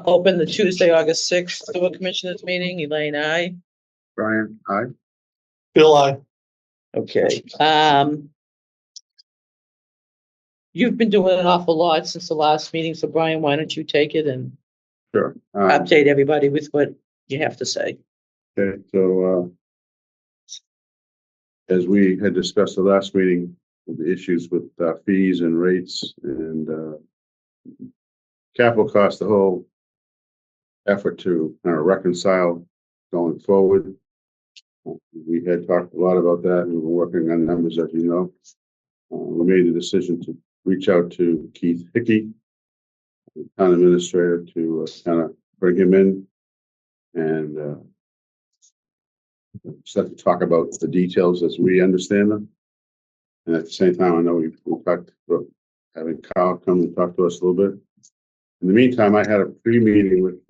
Open the Tuesday, August 6th, Sewer Commissioners meeting. Elaine, aye. Brian, aye. Bill, I. Okay. You've been doing an awful lot since the last meeting, so Brian, why don't you take it and Sure. update everybody with what you have to say? Okay, so as we had discussed the last meeting, the issues with fees and rates and capital costs, the whole effort to reconcile going forward. We had talked a lot about that, and we were working on numbers, as you know. We made the decision to reach out to Keith Hickey, the town administrator, to kind of bring him in and start to talk about the details as we understand them. And at the same time, I know we talked about having Kyle come and talk to us a little bit. In the meantime, I had a pre-meeting with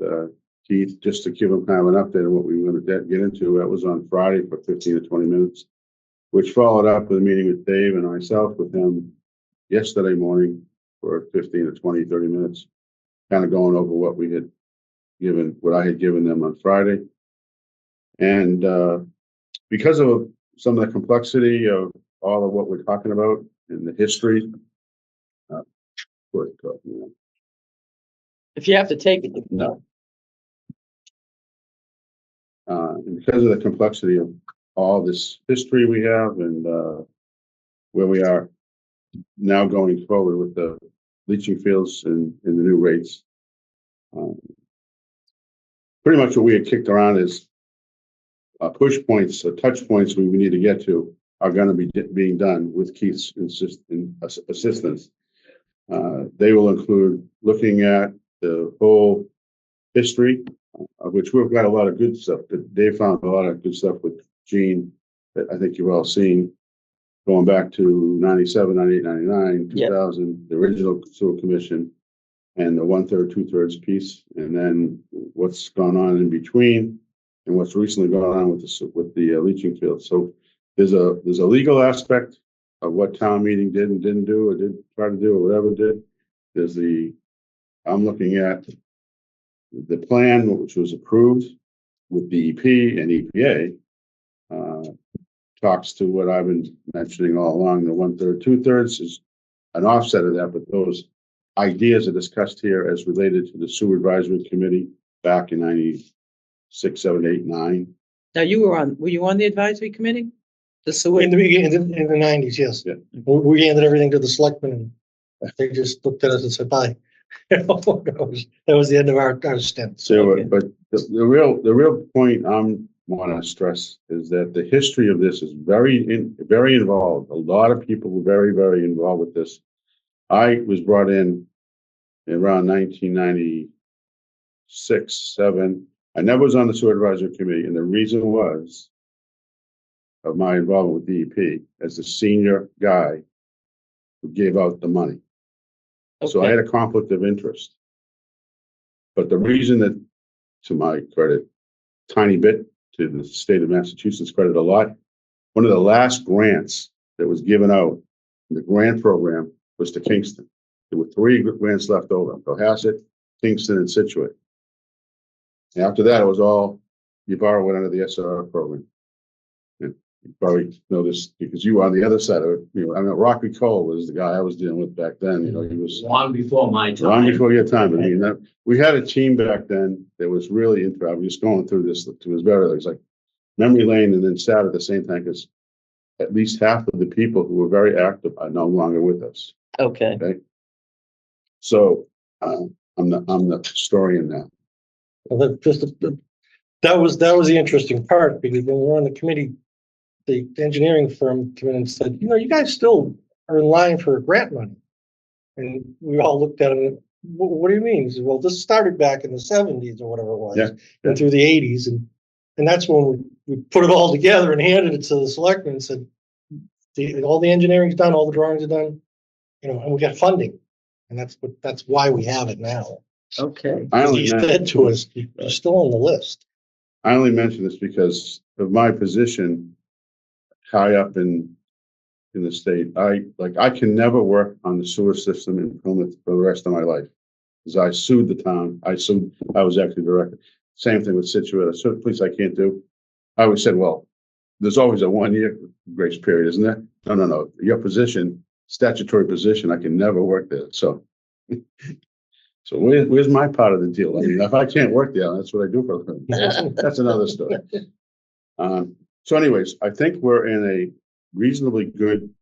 Keith just to give him kind of an update on what we were going to get into. That was on Friday for 15 to 20 minutes, which followed up with a meeting with Dave and myself with him yesterday morning for 15 to 20, 30 minutes, kind of going over what we had given, what I had given them on Friday. And because of some of the complexity of all of what we're talking about in the history, If you have to take it. no. And because of the complexity of all this history we have and where we are now going forward with the leaching fields and the new rates, pretty much what we had kicked around is push points, touch points we need to get to are going to be being done with Keith's assistance. They will include looking at the whole history, of which we've got a lot of good stuff. Dave found a lot of good stuff with Gene that I think you've all seen, going back to 97, 98, 99, 2000, the original sewer commission, and the 1/3, 2/3 piece, and then what's gone on in between, and what's recently gone on with the leaching field. So there's a legal aspect of what town meeting did and didn't do, or did try to do, or whatever it did. There's I'm looking at the plan, which was approved with DEP and EPA, talks to what I've been mentioning all along. The 1/3, 2/3 is an offset of that, but those ideas are discussed here as related to the sewer advisory committee back in 96, 7, 8, 9. Now were you on the advisory committee? The sewer? In the beginning, in the 90s, yes. Yeah. We handed everything to the selectmen and they just looked at us and said, bye. That was the end of our stint. So, Okay. but the real point I'm want to stress is that the history of this is very involved. A lot of people were very, very involved with this. I was brought in around 1996, 7. I never was on the sewer advisory committee, and the reason was of my involvement with DEP as the senior guy who gave out the money. Okay. So I had a conflict of interest. But the reason that, to my credit, tiny bit, to the state of Massachusetts credit a lot, one of the last grants that was given out in the grant program was to Kingston. There were 3 grants left over: Cohasset, Kingston, and Situate. After that, it was all, you borrow it under the SRF program. And you probably know this because you were on the other side of it. You know, I mean, Rocky Cole was the guy I was dealing with back then. You know, he was long before my time. long before your time. I mean, we had a team back then that was really interesting. I was just going through this to his very, it was like memory lane, and then sad at the same time because at least half of the people who were very active are no longer with us. Okay. Okay. So I'm the historian now. Well, that was the interesting part, because when we were on the committee, the engineering firm came in and said, you guys still are in line for grant money. And we all looked at it. What do you mean? He said, well, this started back in the 70s or whatever it was, and through the 80s. And that's when we put it all together and handed it to the selectmen and said, all the engineering's done, all the drawings are done, and we got funding. And that's why we have it now. Okay. He said to us, you're still on the list. I only mention this because of my position high up in the state. I can never work on the sewer system in Plymouth for the rest of my life. is I sued the town. I was actually director. Same thing with Situate. I sued the police, I can't do. I always said, well, there's always a 1 year grace period, isn't there? No. Your position, statutory position, I can never work there. So where's my part of the deal? I mean, if I can't work there, that's what I do for a living. That's another story. So anyways, I think we're in a reasonably good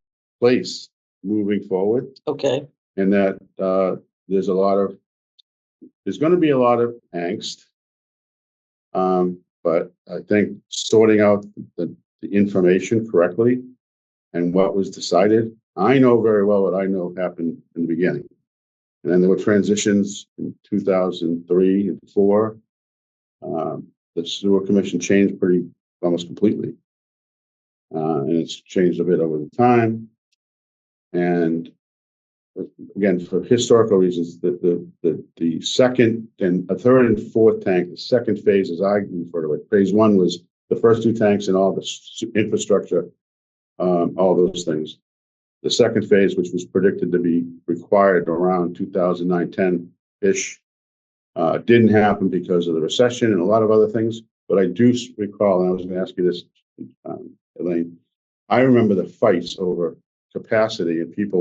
place moving forward, Okay, and that there's going to be a lot of angst. But I think sorting out the information correctly and what was decided, I know very well what I know happened in the beginning. And then there were transitions in 2003 and 2004. The sewer commission changed almost completely. And it's changed a bit over the time. And again, for historical reasons, the second and a third and fourth tank, the second phase, as I refer to it, phase one was the first two tanks and all the infrastructure, all those things. The second phase, which was predicted to be required around 2009-10-ish, didn't happen because of the recession and a lot of other things. But I do recall, and I was going to ask you this, Elaine, I remember the fights over capacity and people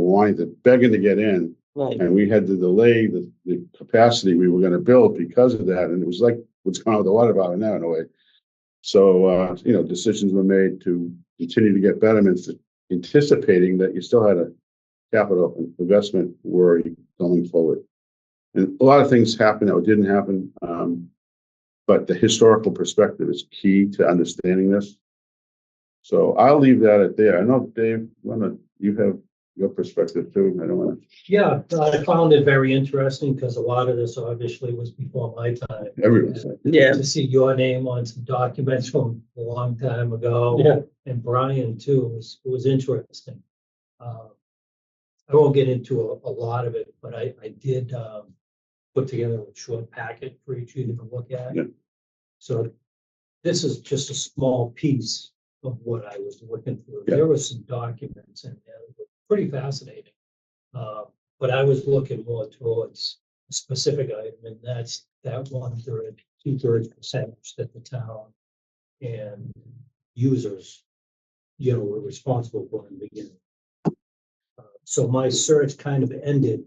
begging to get in. right. And we had to delay the capacity we were going to build because of that. And it was like what's going on with the water bottle now in a way. So, decisions were made to continue to get betterments, anticipating that you still had a capital investment worry going forward. And a lot of things happened that didn't happen. But the historical perspective is key to understanding this. So I'll leave that there. I know, Dave, you have your perspective too. I don't want to. Yeah, I found it very interesting because a lot of this obviously was before my time. Everyone said. Yeah, To see your name on some documents from a long time ago. Yeah. And Brian too, it was interesting. I won't get into a lot of it, but I did put together a short packet for each of you to look at. Yeah. So this is just a small piece of what I was looking for. Yeah. There were some documents in there that were pretty fascinating. But I was looking more towards a specific item, and that's that 1/3, 2/3 percentage that the town and users, were responsible for in the beginning. So my search kind of ended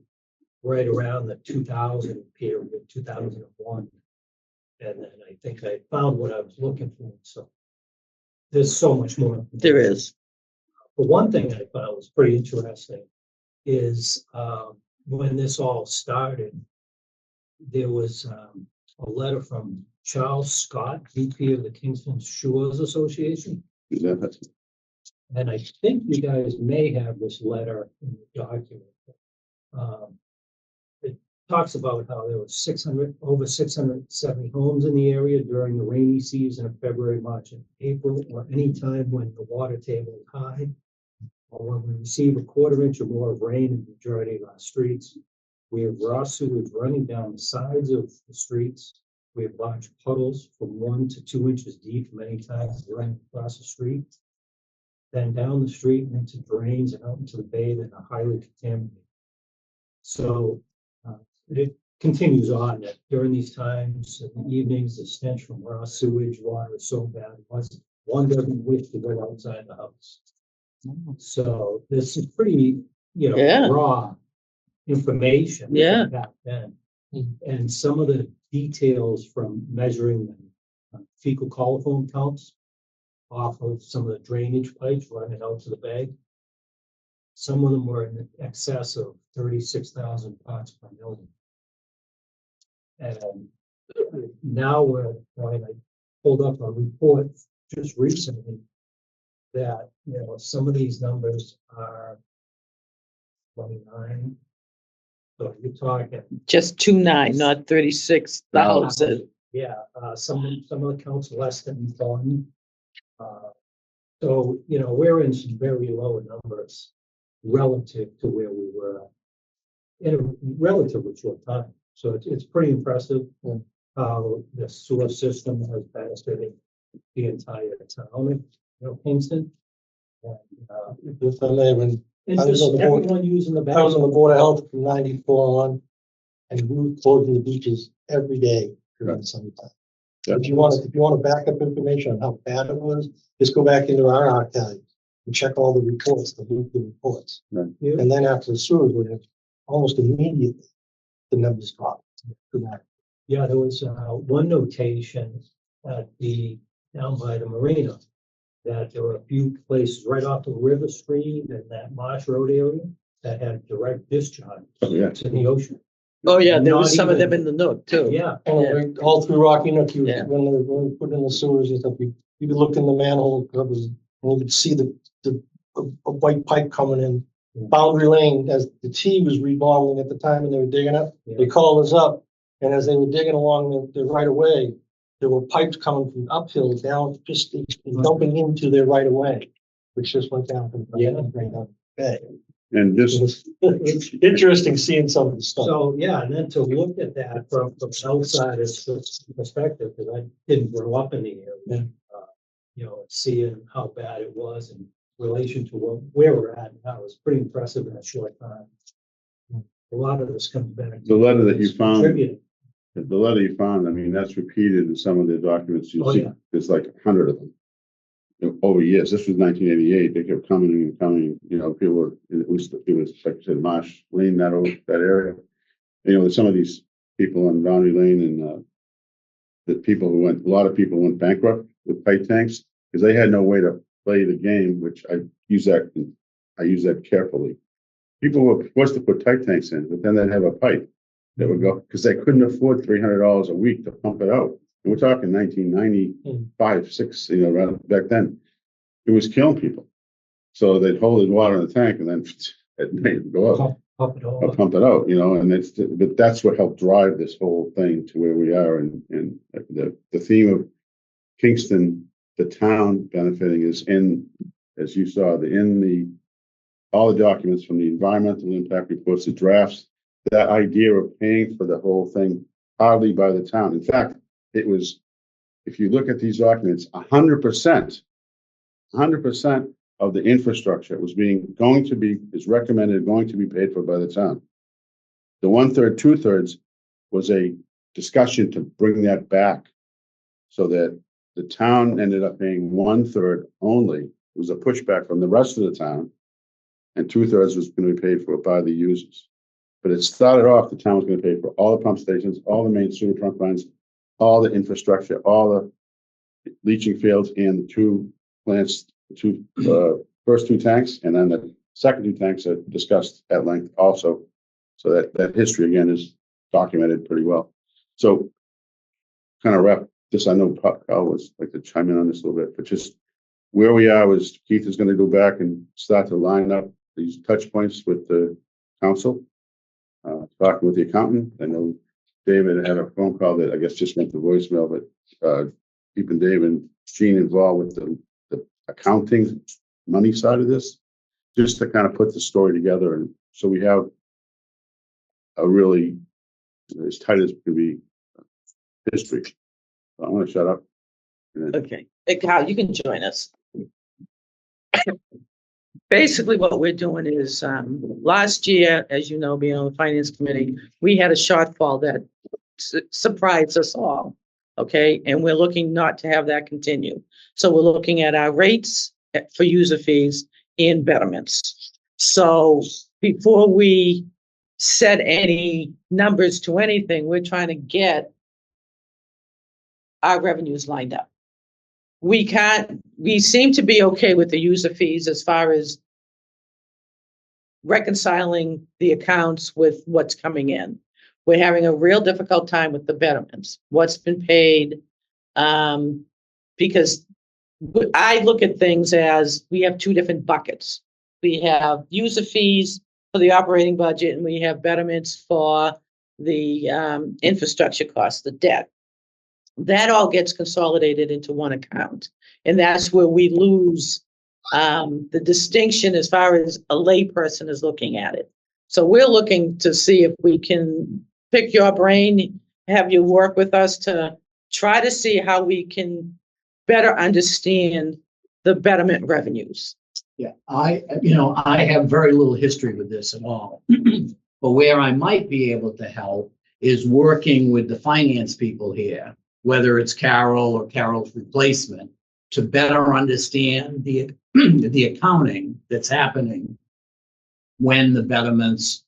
right around the 2000 period, 2001. And then I think I found what I was looking for. So there's so much more. there is. But one thing I found was pretty interesting is when this all started, there was a letter from Charles Scott, VP of the Kingston Shores Association. Is that And I think you guys may have this letter in the document. It talks about how there was over 670 homes in the area during the rainy season of February, March, and April, or any time when the water table is high, or when we receive a 1/4 inch or more of rain in the majority of our streets. We have raw sewage running down the sides of the streets. We have large puddles from 1 to 2 inches deep, many times running across the street, then down the street and into drains and out into the bay that are highly contaminated. So it continues on that during these times, in the evenings, the stench from raw sewage water is so bad, one doesn't wish to go outside the house. So this is pretty, Yeah. raw information. from Yeah. Back then. And some of the details from measuring the fecal coliform counts off of some of the drainage pipes running out to the bay. Some of them were in excess of 36,000 parts per million. And now I pulled up a report just recently that, some of these numbers are 29. So you're talking, Just 2.9, not 36,000. yeah, some of the counts less than 1. So, we're in some very low numbers relative to where we were in a relatively short time. So it's pretty impressive how the sewer system has benefited the entire town of Kingston. And, If I may, when it's I was just on the board- everyone using the I was on the bathroom. Board of Health from '94 on, and we were closing the beaches every day during the summertime. Yeah. If you want backup information on how bad it was, just go back into our archive and check all the reports, the weekly reports. Right. Yeah. And then after the sewers went in, almost immediately, the numbers dropped dramatically. Yeah, there was one notation at down by the marina, that there were a few places right off the river stream and that Marsh Road area that had direct discharge Oh, yeah. to the ocean. Oh, yeah, there Not was some of them even- in the note too. Yeah, And all through Rocky Nook, Yeah. when they were putting in the sewers and stuff, you could look in the manhole covers and you could see a white pipe coming in. Boundary Lane, as the T was remodeling at the time and they were digging up, they called us up. And as they were digging along the right of way, there were pipes coming from uphill down, just dumping into their right of way, which just went down from the right down the bay. And It this, was interesting seeing some of the stuff. so, yeah, and then to look at that from outsider's perspective, because I didn't grow up in the area. Yeah. Seeing how bad it was in relation to where we're at now is pretty impressive in a short time. A lot of this comes back. The letter that you found- Contributing. the letter you found, I mean, that's repeated in some of the documents you Oh, see. yeah. There's like 100 of them. Over years, this was 1988, they kept coming and coming, people were, it was like I said, Marsh Lane, that area. Some of these people on Boundary Lane and, a lot of people went bankrupt with pipe tanks because they had no way to play the game, which I use that carefully. People were forced to put pipe tanks in, but then they'd have a pipe that would go, because they couldn't afford $300 a week to pump it out. And we're talking 1995, 6, around back then. It was killing people. So they'd hold the water in the tank and then at night it'd go out. Pump it all. Pump it out, but that's what helped drive this whole thing to where we are. And the theme of Kingston, the town benefiting is as you saw, all the documents from the environmental impact reports, the drafts, that idea of paying for the whole thing partly by the town. In fact, it was, if you look at these documents, 100% of the infrastructure is going to be paid for by the town. The 1/3, 2/3 was a discussion to bring that back so that the town ended up paying 1/3 only. It was a pushback from the rest of the town, and 2/3 was going to be paid for by the users. But it started off, the town was going to pay for all the pump stations, all the main sewer trunk lines, all the infrastructure, all the leaching fields, and the two plants, first 2 tanks, and then the second 2 tanks are discussed at length also. So that history again is documented pretty well. So kind of wrap this, I know Carl was like to chime in on this a little bit, but just where we are is Keith is going to go back and start to line up these touch points with the council, talking with the accountant. I know David had a phone call that I guess just went to voicemail, but keeping Dave and Gene involved with the accounting money side of this, just to kind of put the story together. And so we have a really, as tight as it could be, history. So I want to shut up. Okay, hey, Kyle, you can join us. Basically, what we're doing is, last year, as you know, being on the finance committee, we had a shortfall that surprised us all. Okay, and we're looking not to have that continue. So we're looking at our rates for user fees and betterments. So before we set any numbers to anything, we're trying to get our revenues lined up. We seem to be okay with the user fees as far as reconciling the accounts with what's coming in. We're having a real difficult time with the betterments, what's been paid, because I look at things as we have 2 different buckets. We have user fees for the operating budget, and we have betterments for the infrastructure costs, the debt. That all gets consolidated into one account. And that's where we lose the distinction as far as a layperson is looking at it. So we're looking to see if we can pick your brain, have you work with us to try to see how we can better understand the betterment revenues. Yeah, I have very little history with this at all. But where I might be able to help is working with the finance people here, whether it's Carol or Carol's replacement, to better understand the the accounting that's happening when the betterments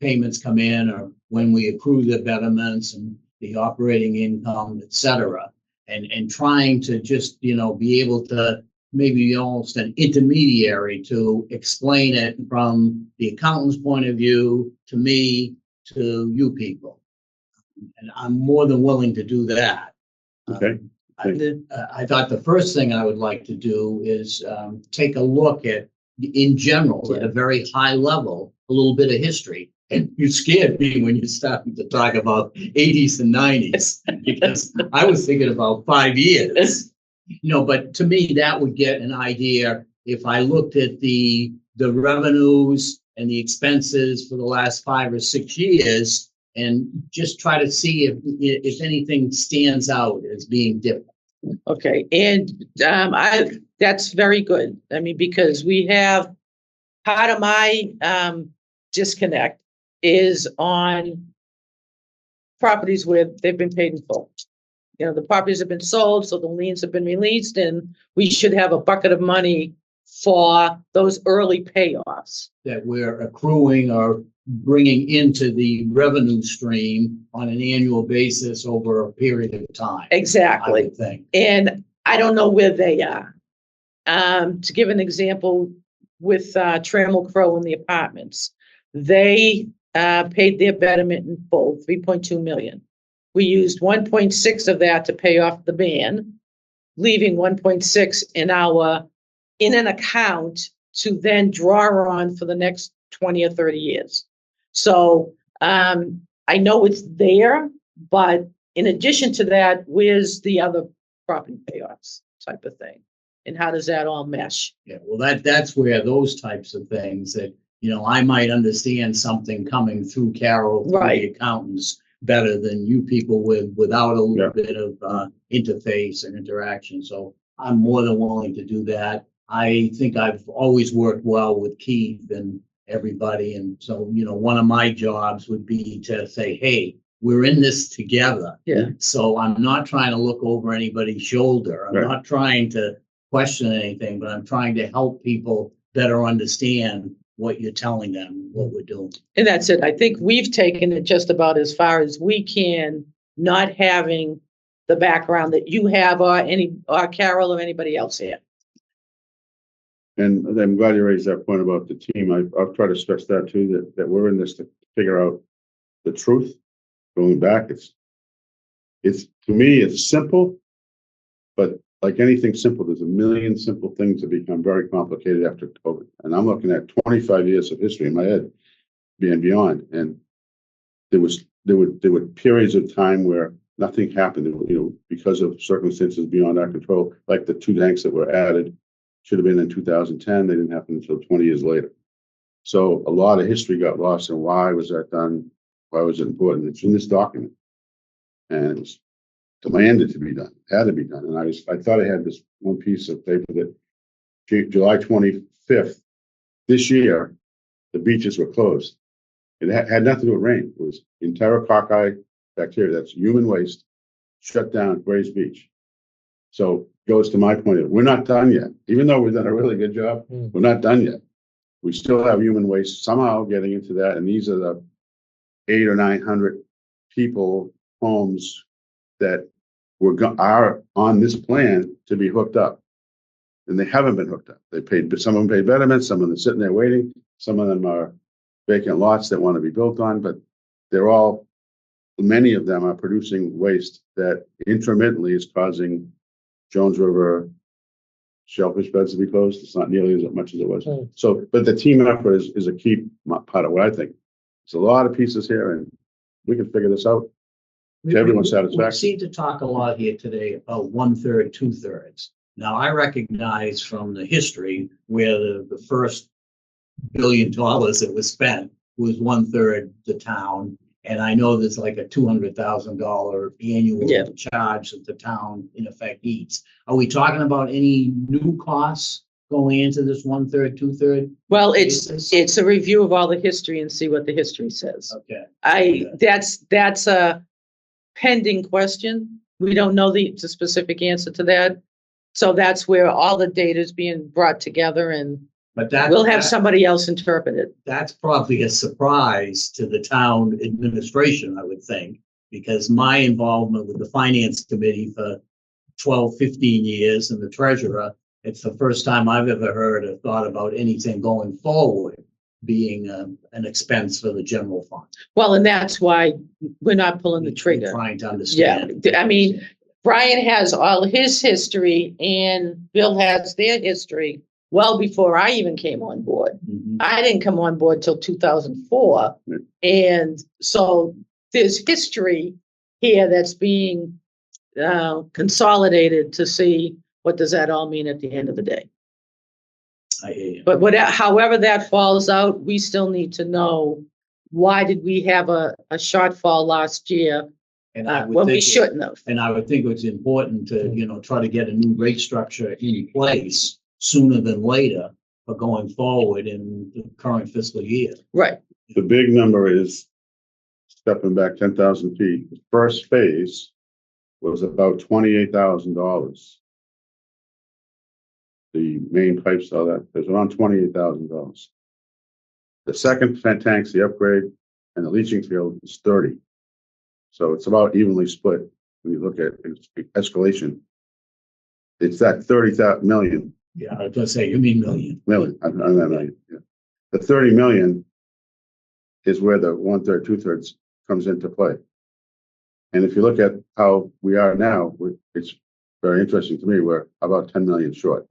payments come in, or when we accrue the betterments and the operating income, et cetera, and trying to just, be able to maybe almost an intermediary to explain it from the accountant's point of view to me, to you people. And I'm more than willing to do that. Okay. I thought the first thing I would like to do is take a look at, in general, at a very high level, a little bit of history. And you scared me when you started to talk about 80s and 90s, because I was thinking about 5 years. But to me, that would get an idea if I looked at the revenues and the expenses for the last 5 or 6 years, and just try to see if anything stands out as being different. Okay, and that's very good. I mean, because we have part of my disconnect is on properties where they've been paid in full. The properties have been sold, so the liens have been released, and we should have a bucket of money for those early payoffs. That we're accruing or bringing into the revenue stream on an annual basis over a period of time. Exactly. I would think. And I don't know where they are. To give an example, with Trammell Crow and the apartments, they paid their betterment in full, 3.2 million. We used 1.6 of that to pay off the ban, leaving 1.6 in an account to then draw on for the next 20 or 30 years. So I know it's there, but in addition to that, where's the other property payoffs type of thing? And how does that all mesh? Yeah, well, that's where those types of things that, I might understand something coming through Carol, through the accountants, better than you people without a little bit of interface and interaction. So I'm more than willing to do that. I think I've always worked well with Keith and everybody. And so, one of my jobs would be to say, hey, we're in this together. Yeah. So I'm not trying to look over anybody's shoulder. I'm not trying to question anything, but I'm trying to help people better understand what you're telling them, what we're doing. And that's it. I think we've taken it just about as far as we can, not having the background that you have, or Carol or anybody else here. And I'm glad you raised that point about the team. I've tried to stress that too, that we're in this to figure out the truth. Going back, it's to me, it's simple, but like anything simple, there's a million simple things that become very complicated after COVID. And I'm looking at 25 years of history in my head, and beyond. And there were periods of time where nothing happened, because of circumstances beyond our control, like the 2 tanks that were added should have been in 2010. They didn't happen until 20 years later. So a lot of history got lost. And why was that done? Why was it important? It's in this document. And it was demanded to be done, had to be done. And I thought I had this one piece of paper that July 25th, this year, the beaches were closed. It had nothing to do with rain. It was enterococci bacteria, that's human waste, shut down Grays Beach. So goes to my point of, we're not done yet. Even though we've done a really good job, we're not done yet. We still have human waste somehow getting into that. And these are the 800 or 900 people, homes that are on this plan to be hooked up, and they haven't been hooked up. Some of them paid betterment, some of them are sitting there waiting, some of them are vacant lots that want to be built on, but many of them are producing waste that intermittently is causing Jones River shellfish beds to be closed. It's not nearly as much as it was. So, but the team effort is a key part of what I think. It's a lot of pieces here, and we can figure this out to everyone's satisfaction. We seem to talk a lot here today about 1/3, 2/3. Now, I recognize from the history where the first $1 billion that was spent was 1/3 the town. And I know there's like a $200,000 annual charge that the town in effect eats. Are we talking about any new costs going into this 1/3, 2/3? Well, basis? it's a review of all the history and see what the history says. Okay. That's a pending question. We don't know the specific answer to that. So that's where all the data is being brought together and But that. we'll have somebody else interpret it. That's probably a surprise to the town administration, I would think, because my involvement with the finance committee for 12, 15 years and the treasurer, it's the first time I've ever heard or thought about anything going forward being an expense for the general fund. Well, and that's why we're not pulling the trigger. Trying to understand. Yeah, I mean, Brian has all his history and Bill has their history well before I even came on board. Mhm. I didn't come on board till 2004. And so there's history here that's being consolidated to see what does that all mean at the end of the day. I hear you. But however that falls out, we still need to know why did we have a shortfall last year And I would when we think shouldn't have. And I would think it's important to, try to get a new rate structure in place sooner than later for going forward in the current fiscal year. Right. The big number is stepping back 10,000 feet. The first phase was about $28,000. The main pipes, all that, there's around $28,000. The second tanks, the upgrade, and the leaching field is 30. So it's about evenly split when you look at escalation. It's that 30 million. Yeah, I was gonna say, you mean million. I'm not million. Yeah. The 30 million is where the 1/3, 2/3 comes into play. And if you look at how we are now, it's very interesting to me. We're about 10 million short.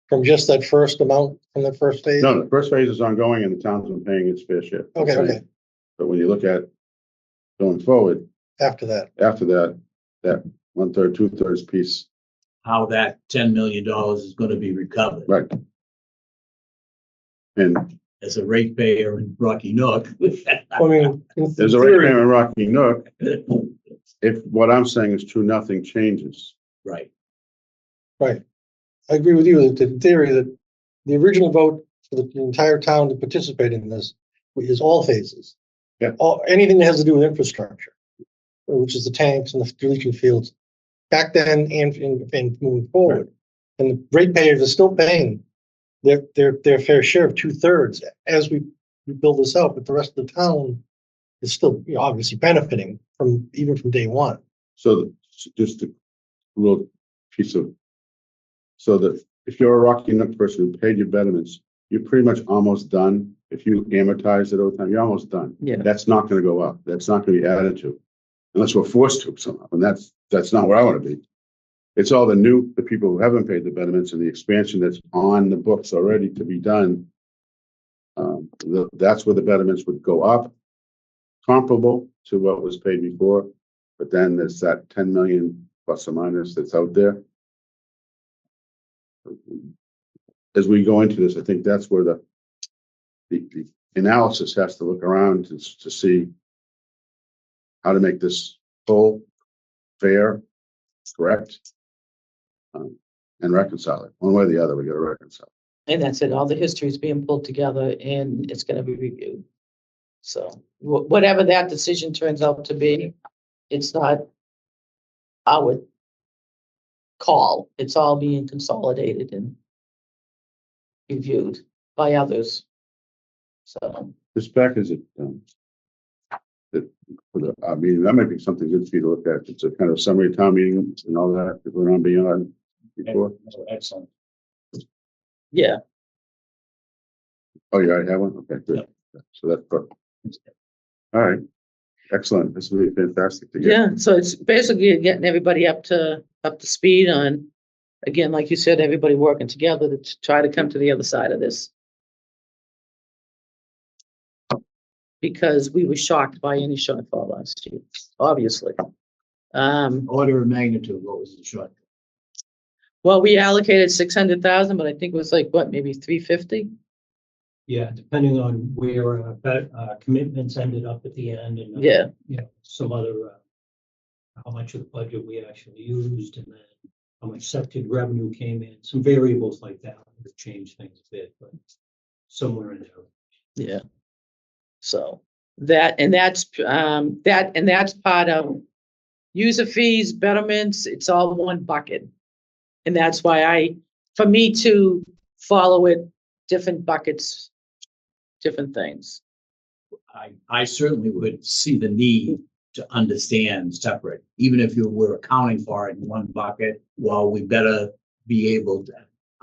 From just that first amount from the first phase? No, the first phase is ongoing and the town's been paying its fair share. Okay. But when you look at going forward, After that. after that 1/3, 2/3 piece, How that $10 million is gonna be recovered right? And as a ratepayer in Rocky Nook. I mean, in there's a theory, rate in Rocky Nook. If what I'm saying is true, nothing changes. Right. right. I agree with you that in theory that the original vote for the entire town to participate in this is all phases. Yeah. Anything that has to do with infrastructure, which is the tanks and the leaching fields, back then and moving forward. And the ratepayers are still paying their fair share of 2/3 as we build this out, but the rest of the town is still, obviously benefiting from even from day one. So just a little piece of, so that if you're a Rocky Nook person who paid your betterments, you're pretty much almost done. If you amortize it over time, you're almost done. Yeah. That's not going to go up. That's not going to be added to, unless we're forced to somehow. And that's not where I want to be. It's all the people who haven't paid the betterments and the expansion that's on the books already to be done. That's where the betterments would go up, comparable to what was paid before. But then there's that 10 million plus or minus that's out there. As we go into this, I think that's where the analysis has to look around to see how to make this full, fair, correct, and reconcile it. One way or the other, we got to reconcile. And that's it. All the history is being pulled together and it's going to be reviewed. So whatever that decision turns out to be, it's not our call. It's all being consolidated and reviewed by others. So This back is it. I mean, that might be something good for you to look at. It's a kind of summary of town meeting and all that that we're on beyond before. Excellent. yeah, Oh, you already have one? Okay, good. So that's perfect. All right. Excellent. This will be fantastic to get. yeah. So it's basically getting everybody up to speed on, again, like you said, everybody working together to try to come to the other side of this. Because we were shocked by any shortfall last year, obviously. Order of magnitude, what was the short? Well, we allocated 600,000, but I think it was like, what, maybe 350? Yeah, depending on where commitments ended up at the end and, Yeah, some other, how much of the budget we actually used and then how much septic revenue came in, some variables like that would change things a bit, but somewhere in there. Yeah. So that's part of user fees, betterments, it's all one bucket. And that's why for me to follow it, different buckets, different things. I certainly would see the need to understand separate, even if you were accounting for it in one bucket, well, we better be able to.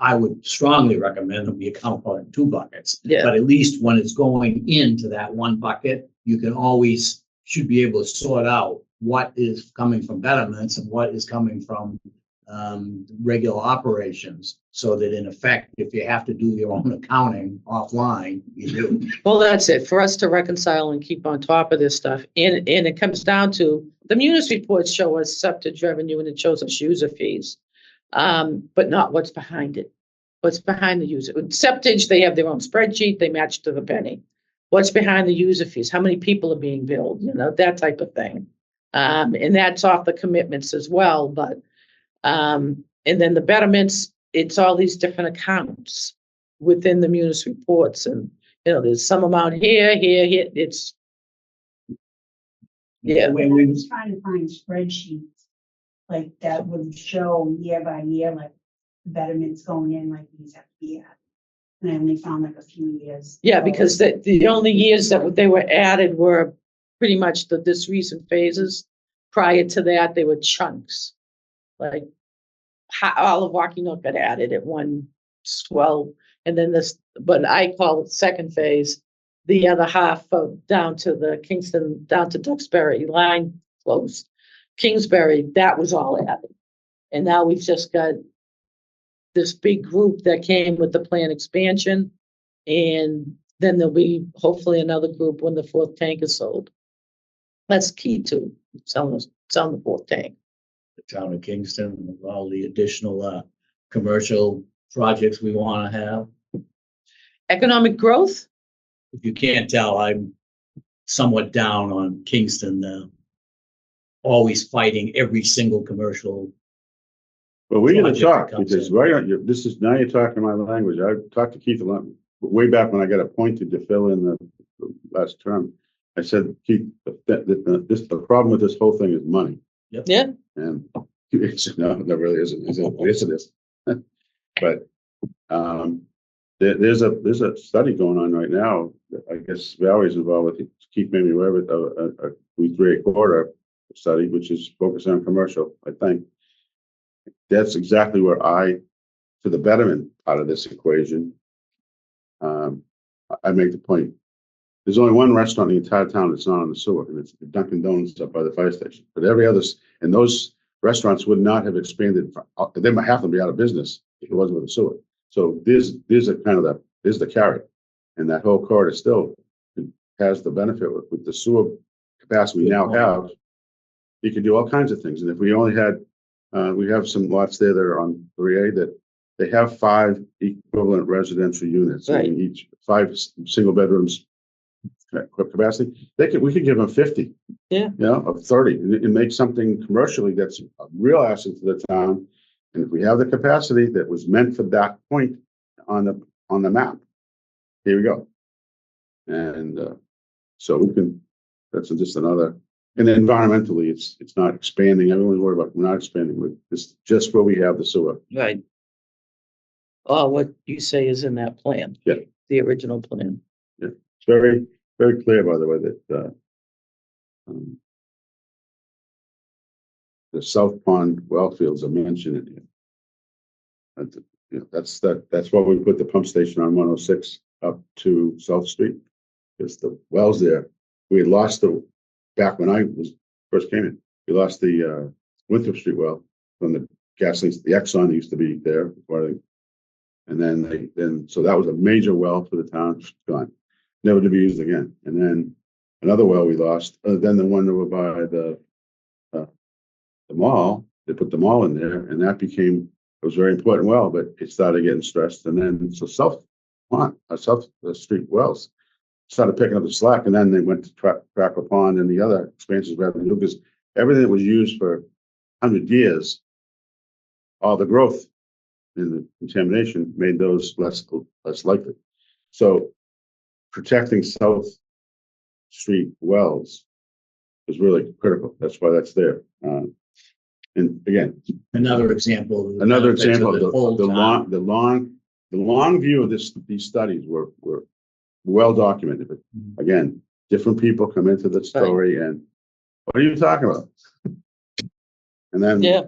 I would strongly recommend that we account for it in two buckets. Yeah. But at least when it's going into that one bucket, you can always, should be able to sort out what is coming from betterments and what is coming from regular operations, so that in effect, if you have to do your own accounting offline, you do. Well, that's it, for us to reconcile and keep on top of this stuff. And it comes down to, the munis reports show us septic revenue and it shows us user fees. But not what's behind it. What's behind the user? Septage, they have their own spreadsheet, they match to the penny. What's behind the user fees? How many people are being billed? You know, that type of thing. And that's off the commitments as well, but and then the betterments, it's all these different accounts within the munis reports, and you know, there's some amount here, it's yeah. When I we, was trying to find spreadsheets like that would show year by year, like betterments going in like these have to be added. And I only found like a few years. Yeah, because the only years that they were added were pretty much this recent phases. Prior to that, they were chunks. Like all of Waukee got added at one swell, and then this, but I call it second phase. The other half of down to the Kingston, down to Duxbury line close. Kingsbury, that was all added. And now we've just got this big group that came with the plan expansion. And then there'll be hopefully another group when the fourth tank is sold. That's key to selling the fourth tank. the town of Kingston, and all the additional commercial projects we want to have. Economic growth, If you can't tell, I'm somewhat down on Kingston, always fighting every single commercial. But we're gonna Project that talk, comes because in. right on, this is, now you're talking my language. I talked to Keith a lot, way back when I got appointed to fill in the last term. I said, Keith, the problem with this whole thing is money. yeah, And it's, no, it really isn't. Yes, it is. But there's a study going on right now. That I guess Valerie's involved with. Keith made me aware of it. A 3.25 study, which is focused on commercial. I think that's exactly where to the betterment part of this equation. I make the point. There's only one restaurant in the entire town that's not on the sewer, and it's Dunkin' Donuts up by the fire station. But every other, and those restaurants would not have expanded. They might have to be out of business if it wasn't with the sewer. So there's a kind of there's the carrot, and that whole corridor still has the benefit with the sewer capacity we now have. You can do all kinds of things, and if we only had, we have some lots there that are on 3A that they have 5 equivalent residential units, Right. in each 5 single bedrooms capacity. We could give them 50. Yeah. You know, of 30, and make something commercially that's a real asset to the town. And if we have the capacity that was meant for that point on the map, here we go. And so we can. That's just another. And then environmentally, it's not expanding. Everyone's worried about we're not expanding. It's just where we have the sewer. right. Oh, what you say is in that plan. Yeah. The original plan. It's very, very clear, by the way, that the South Pond well fields are mentioned in here. That's why we put the pump station on 106 up to South Street. Because the wells there, we had lost back when I first came in, we lost the Winthrop Street well from the gasoline, the Exxon used to be there before they, and then so that was a major well for the town, gone, never to be used again. And then another well we lost, then the one over by the mall, they put the mall in there, and that became, it was very important well, but it started getting stressed. And then so South Street wells started picking up the slack, and then they went to Crackle Pond and the other expansions revenue, because everything that was used for 100 years all the growth in the contamination made those less likely. So protecting South Street wells is really critical. That's why that's there. And again, Another example. of the another benefits example of the whole town. the long view of these studies were well documented. But again, different people come into the story and what are you talking about? And then Yeah,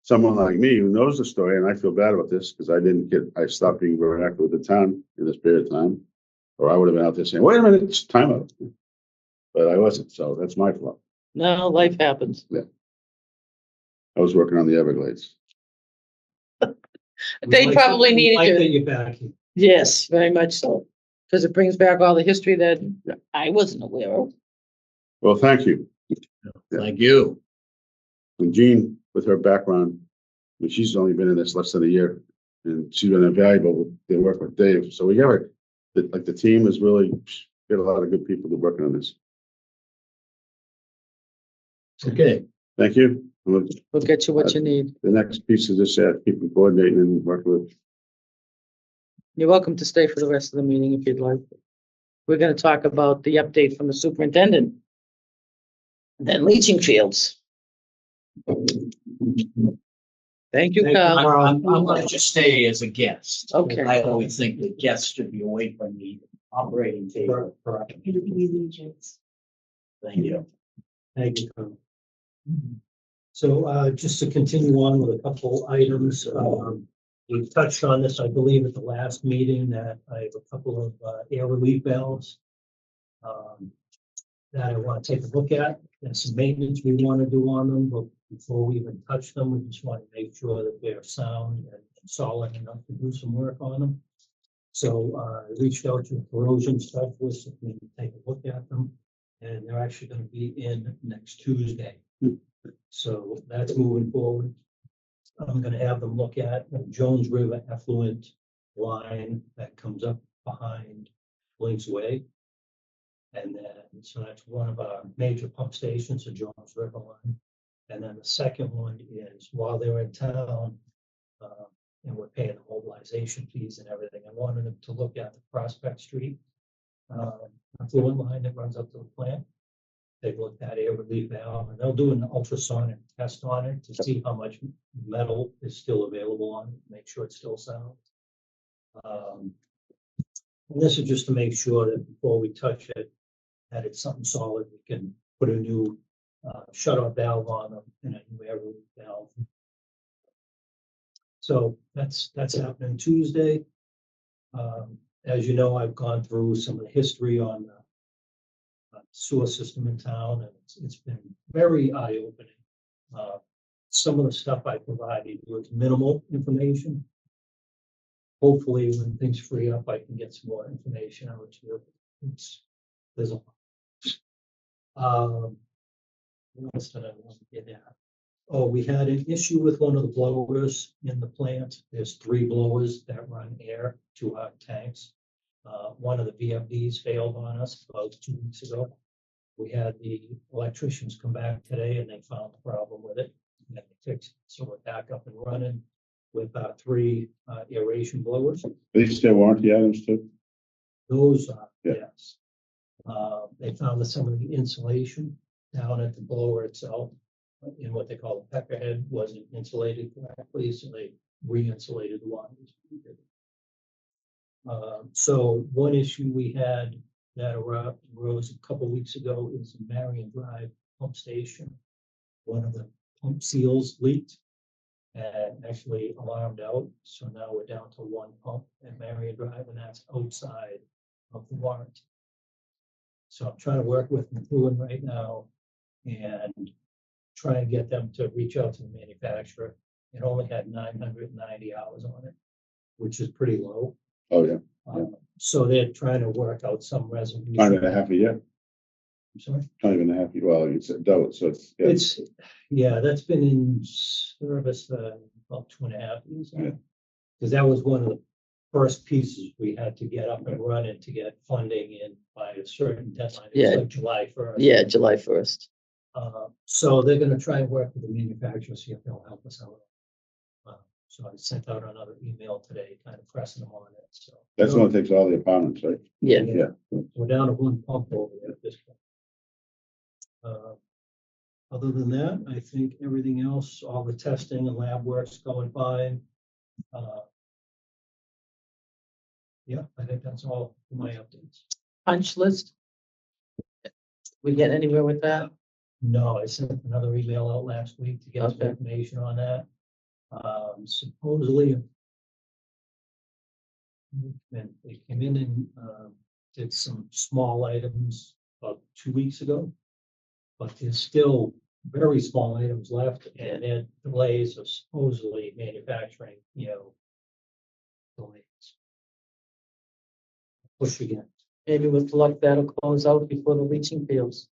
someone like me who knows the story, and I feel bad about this because I stopped being very active with the town in this period of time, or I would have been out there saying, wait a minute, it's time out. But I wasn't, so that's my fault. no, life happens. I was working on the Everglades. They probably needed Like that to, you're back here. yes, very much so. Because it brings back all the history that I wasn't aware of. Well, thank you. Thank you. And Jean, with her background, I mean, she's only been in this less than a year, and she's been invaluable to work with Dave. So we got the team is really got a lot of good people that are working on this. Okay. Thank you. We'll get you what you need. The next piece is just keep coordinating and work with. You're welcome to stay for the rest of the meeting if you'd like. We're gonna talk about the update from the superintendent. Then leaching fields. Thank you, Carl. I'm gonna just stay as a guest. Okay. I always think that guests should be away from the operating table. Thank you. Thank you, Carl. So just to continue on with a couple items, we touched on this, I believe, at the last meeting, that I have a couple of air relief valves that I want to take a look at. There's some maintenance we want to do on them, but before we even touch them, we just want to make sure that they're sound and solid enough to do some work on them. So I reached out to a corrosion specialist to maybe take a look at them, and they're actually going to be in next Tuesday. So that's moving forward. I'm gonna have them look at the Jones River effluent line that comes up behind Blinks Way. And then, so that's one of our major pump stations, the Jones River line. And then the second one is while they're in town, and we're paying the mobilization fees and everything, I wanted them to look at the Prospect Street effluent line that runs up to the plant. They've looked at air relief valve, and they'll do an ultrasonic test on it to see how much metal is still available on it, make sure it's still sound. And this is just to make sure that before we touch it, that it's something solid, we can put a new shut-off valve on them and a new air relief valve. So that's happening Tuesday. As you know, I've gone through some of the history on the sewer system in town, and it's been very eye-opening. Some of the stuff I provided was minimal information. Hopefully, when things free up, I can get some more information out to you. There's a lot. What else did I want to get at? Oh, we had an issue with one of the blowers in the plant. There's 3 blowers that run air to our tanks. One of the VFDs failed on us about 2 weeks ago. We had the electricians come back today and they found the problem with it. And they fixed it. So we're back up and running with 3 aeration blowers. Are these still warranty items too? Those are, Yeah. yes. They found that some of the insulation down at the blower itself in what they call the peckerhead wasn't insulated correctly, so they re-insulated the wires. So one issue we had that arose a couple weeks ago is Marion Drive pump station. One of the pump seals leaked and actually alarmed out. So now we're down to 1 pump at Marion Drive, and that's outside of the warranty. So I'm trying to work with McLuhan right now and try and get them to reach out to the manufacturer. It only had 990 hours on it, which is pretty low. Oh, yeah. So they're trying to work out some resolution. 9.5 a year. I'm sorry? Not even a half. Well, you said double, so it's. It's, yeah, that's been in service about 2.5 years. Yeah. Because that was one of the first pieces we had to get up and running to get funding in by a certain deadline. It was Yeah. like July 1st. Yeah, July 1st. So they're gonna try and work with the manufacturer, see if they'll help us out. So I sent out another email today, kind of pressing them on it, so. That's the one that takes all the apartments, right? Yeah. Yeah. We're down to one pump over there at this point. Other than that, I think everything else, all the testing and lab work's going fine. Yeah, I think that's all for my updates. Punch list. We get anywhere with that? No, I sent another email out last week to get some Okay. information on that. Supposedly. And they came in and did some small items about 2 weeks ago. But there's still very small items left and then delays of supposedly manufacturing, delays. Push again. Maybe with luck that'll close out before the leaching fields.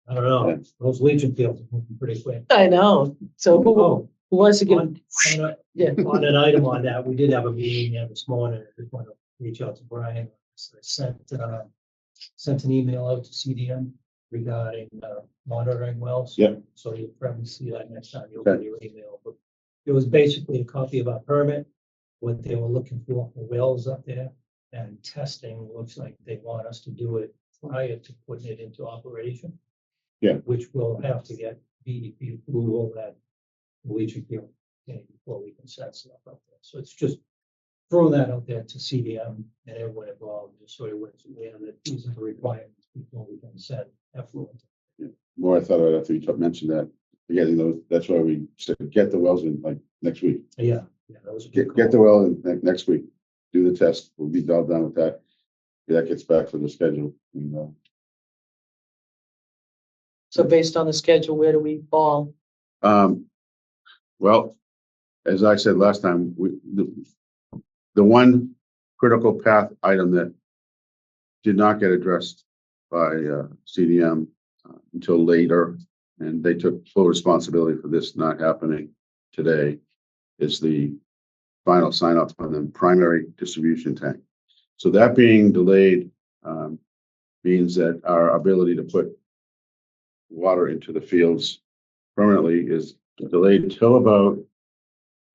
I don't know, those Legion fields are moving pretty quick. I know. So who wants to give? On Yeah. on an item on that, we did have a meeting there this morning. I just want to reach out to Brian. So I sent an email out to CDM regarding monitoring wells. Yep. So you'll probably see that next time you open your email. But it was basically a copy of our permit, what they were looking for wells up there. And testing looks like they want us to do it prior to putting it into operation. Yeah. Which will have to get DEP approval that leaching field before we can set stuff up there. So it's just throw that out there to CDM and everyone involved, just so it works. We have that these are the requirements before we can set effluent. More I thought after you mentioned that, getting those, that's why we said, get the wells in like next week. Yeah, that was a good Get the call. well in next week, do the test, we'll be all done with that. That gets back to the schedule. And, So based on the schedule, where do we fall? well, as I said last time, the one critical path item that did not get addressed by CDM until later, and they took full responsibility for this not happening today, is the final sign off on the primary distribution tank. So that being delayed means that our ability to put water into the fields permanently is delayed till about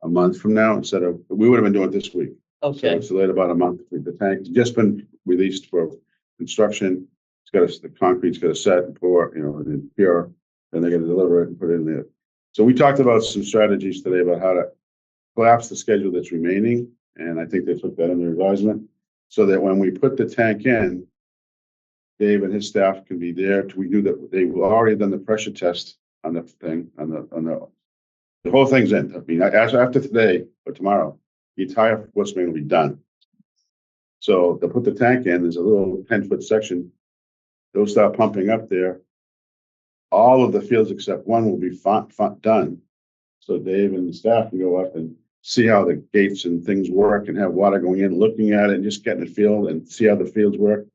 a month from now, instead of, we would have been doing it this week. So Okay. it's delayed about a month. The tank's just been released for construction. The concrete's got to set and pour, and then pure, and they're going to deliver it and put it in there. So we talked about some strategies today about how to collapse the schedule that's remaining. And I think they took that under advisement so that when we put the tank in, Dave and his staff can be there. We knew that they were already done the pressure test on the thing, the whole thing's in. I mean, after today or tomorrow, the entire force main will be done. So they'll put the tank in, there's a little 10-foot section. They'll start pumping up there. All of the fields except one will be done. So Dave and the staff can go up and see how the gates and things work and have water going in, looking at it and just getting a feel and see how the fields work.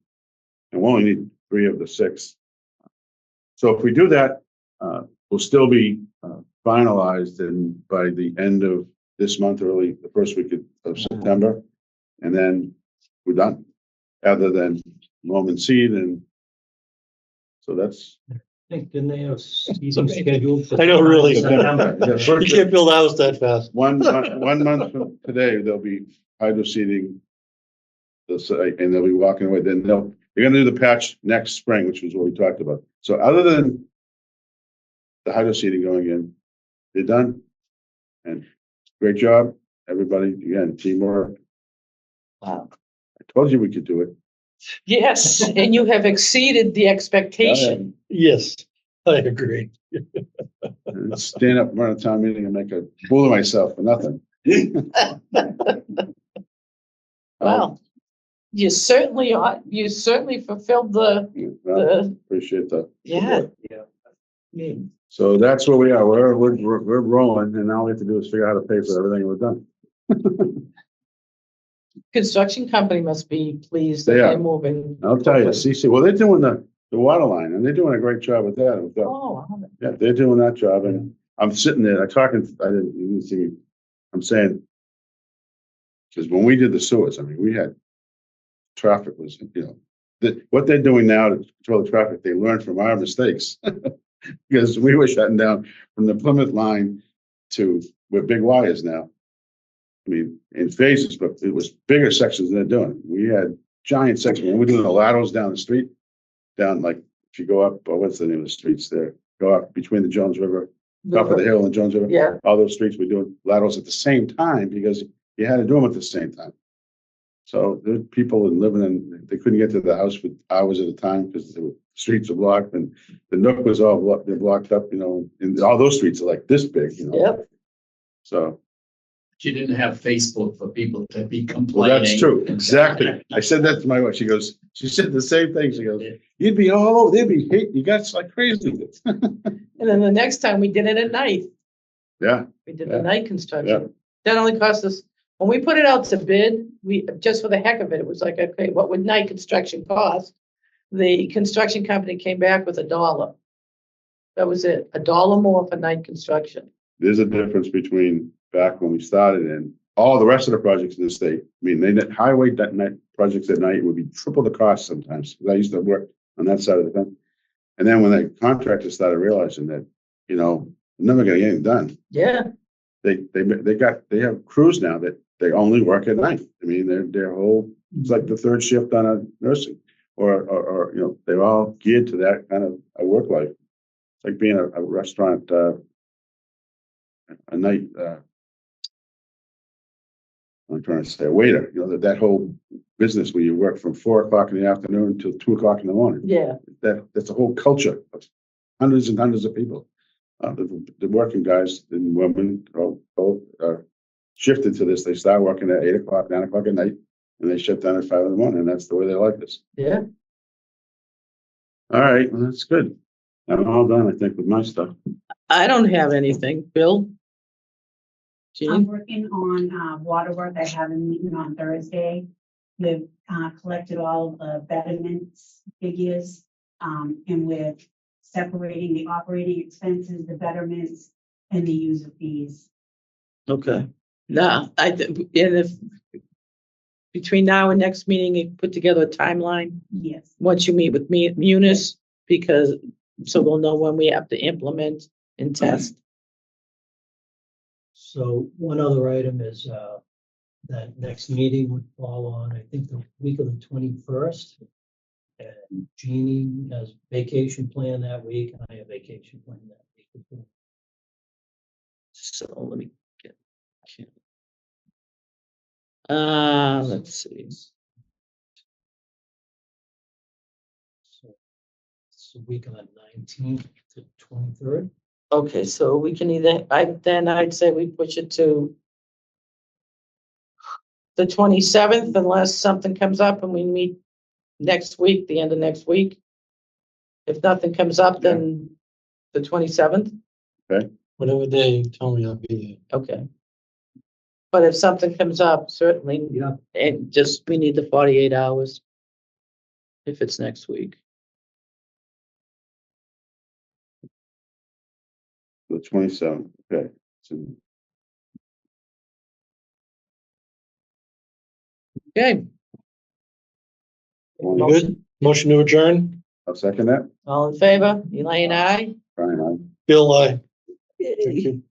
And we'll only need 3 of the 6. So if we do that, we'll still be finalized by the end of this month, early the first week of September. And then we're done, other than loam and seed. And so that's. I think, didn't they have season scheduled? for I know, really. September? You can't build a house that fast. One month from today, they'll be hydro seeding the site and they'll be walking away. Then they're going to do the patch next spring, which was what we talked about. So other than the hydro seeding going in, they're done. And great job, everybody. Again, teamwork. Wow. I told you we could do it. Yes, and you have exceeded the expectation. Yes, I agree. And stand up in front of town meeting and make a fool of myself for nothing. Wow. You certainly are. You certainly fulfilled Well, the appreciate that. yeah. Yeah. So that's where we are. We're rolling, and now all we have to do is figure out how to pay for everything we've done. Construction company must be pleased that They are. they're moving. I'll tell you, CC. Well, they're doing the water line, and they're doing a great job with that. Oh, wow. Yeah, they're doing that job, and I'm sitting there. I didn't see me. I'm saying, because when we did the sewers, I mean, we had traffic was, what they're doing now to control the traffic, they learned from our mistakes. Because we were shutting down from the Plymouth line to with big wires now. I mean, in phases, but it was bigger sections than they're doing. We had giant sections. We're doing the laterals down the street, down like, if you go up, what's the name of the streets there? Go up between the Jones River, top of the hill and Jones River. Yeah, All those streets, we're doing laterals at the same time because you had to do them at the same time. So there were people living in, they couldn't get to the house for hours at a time because the streets were blocked and the nook was all blocked, they're blocked up, you know, and all those streets are like this big, you know. yep. So, She didn't have Facebook for people to be well, complaining. that's true. Exactly. I said that to my wife. She said the same thing. She goes, you'd be all over, they'd be hating you guys like crazy. And then the next time we did it at night. Yeah. We did Yeah. the night construction. That only cost us, when we put it out to bid, we, just for the heck of it, it was like, okay, what would night construction cost? The construction company came back with $1. That was it, $1 more for night construction. There's a difference between back when we started and all the rest of the projects in the state. I mean, highway that night projects at night would be triple the cost sometimes. 'Cause I used to work on that side of the fence. And then when the contractors started realizing that, you know, they're never gonna get anything done. Yeah, They have crews now that they only work at night. I mean, their whole, it's like the third shift on a nursing or, you know, they're all geared to that kind of a work life. It's like being a restaurant, a night, I'm trying to say a waiter, you know, that whole business where you work from 4 o'clock in the afternoon till 2 o'clock in the morning. yeah, That's a whole culture of hundreds and hundreds of people. The working guys and women both are shifted to this. They start working at 8 o'clock, 9 o'clock at night, and they shut down at 5 in the morning. And that's the way they like this. yeah. All right, well, that's good. I'm all done, I think, with my stuff. I don't have anything. Bill? I'm Jean? working on water work. I have a meeting on Thursday. We've collected all of the betterments figures, and we're separating the operating expenses, the betterments, and the user fees. Okay. Now, and if between now and next meeting, you put together a timeline, Yes. once you meet with me, Munis, because, so we'll know when we have to implement and test. So one other item is, that next meeting would fall on, I think, the week of the 21st. And Jeannie has vacation plan that week, and I have vacation plan that week. So let me get. Let's see. So it's the week of the 19th to 23rd. Okay, so we can either, I'd say we push it to the 27th unless something comes up and we meet next week, the end of next week. If nothing comes up, then the 27th, Whatever day you tell me, I'll be okay. But if something comes up, certainly, Yeah. and just, we need the 48 hours. If it's next week. The 27th, okay. So, Okay. All You good? Motion to adjourn? I'll second that. All in favor? Elaine, aye? Brian, Bill, aye. Thank you.